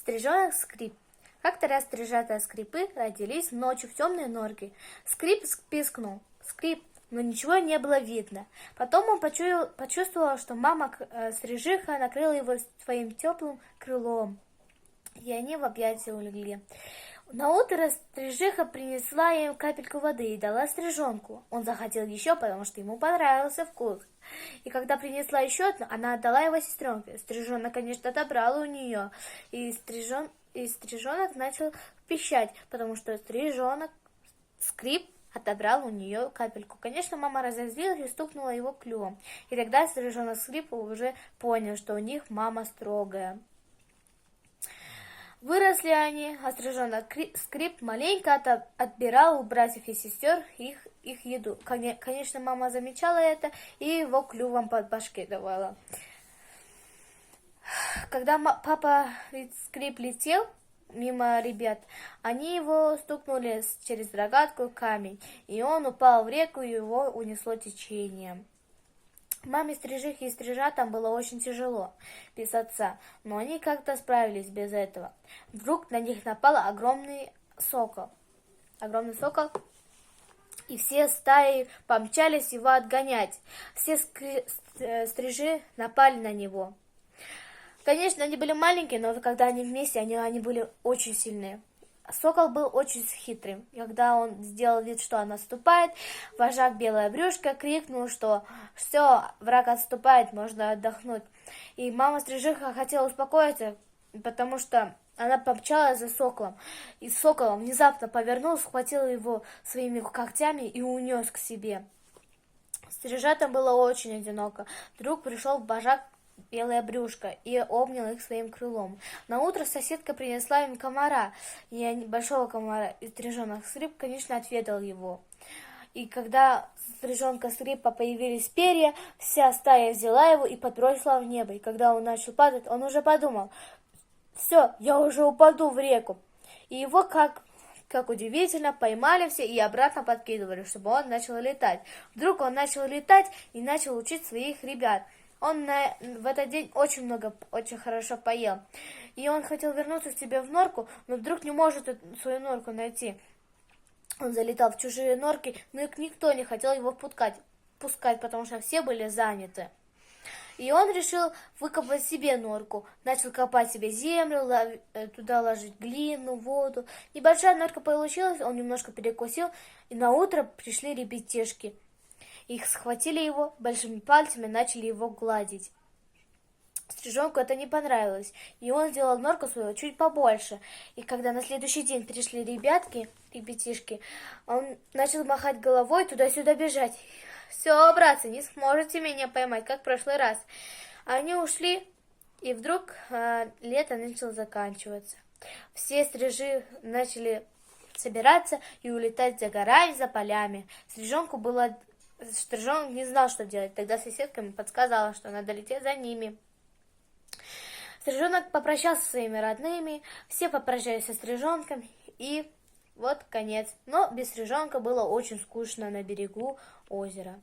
Стрижонок Скрип. Как-то раз стрижата Скрипы родились ночью в темной норке. Скрип пискнул. Скрип, но ничего не было видно. Потом он почувствовал, что мама стрижиха накрыла его своим теплым крылом, и они в объятия улегли. Наутро стрижиха принесла им капельку воды и дала стрижонку. Он захотел еще, потому что ему понравился вкус. И когда принесла еще одну, она отдала его сестренке. Стрижонок, конечно, отобрала у нее, и стрижонок начал пищать, потому что стрижонок Скрип отобрал у нее капельку. Конечно, мама разозлилась и стукнула его клювом. И тогда стрижонок Скрип уже понял, что у них мама строгая. Выросли они, а стрижонок Скрип маленько отбирал у братьев и сестер их еду. Конечно, мама замечала это и его клювом под башке давала. Когда папа Скрип летел мимо ребят, они его стукнули через рогатку камень, и он упал в реку, и его унесло течением. Маме стрижихи и стрижатам было очень тяжело без отца, но они как-то справились без этого. Вдруг на них напал огромный сокол, и все стаи помчались его отгонять. Все стрижи напали на него. Конечно, они были маленькие, но когда они вместе, они были очень сильные. Сокол был очень хитрым. Когда он сделал вид, что он отступает, вожак Белая Брюшка крикнул, что все, враг отступает, можно отдохнуть. И мама стрижиха хотела успокоиться, потому что она помчалась за соколом. И сокол внезапно повернул, схватил его своими когтями и унес к себе. Стрижатам было очень одиноко. Вдруг пришел вожак Белая Брюшка и обнял их своим крылом. Наутро соседка принесла им комара, большого комара, и стрижонок Скрип, конечно, отведал его. И когда стрижонка Скрипа появились перья, вся стая взяла его и подбросила в небо. И когда он начал падать, он уже подумал: все, я уже упаду в реку. И его, как удивительно, поймали все и обратно подкидывали, чтобы он начал летать. Вдруг он начал летать и начал учить своих ребят. Он в этот день очень хорошо поел. И он хотел вернуться к себе в норку, но вдруг не может свою норку найти. Он залетал в чужие норки, но никто не хотел его пускать, потому что все были заняты. И он решил выкопать себе норку. Начал копать себе землю, туда ложить глину, воду. Небольшая норка получилась, он немножко перекусил, и наутро пришли ребятишки. Их схватили его большими пальцами, начали его гладить. Стрижонку это не понравилось, и он сделал норку свою чуть побольше. И когда на следующий день пришли ребятишки, он начал махать головой, туда-сюда бежать. Все, братцы, не сможете меня поймать, как в прошлый раз. Они ушли, и вдруг лето начало заканчиваться. Все стрижи начали собираться и улетать за горами, за полями. Стрижонок не знал, что делать. Тогда соседка ему подсказала, что надо лететь за ними. Стрижонок попрощался со своими родными, все попрощались со стрижонком, и вот конец. Но без стрижонка было очень скучно на берегу озера.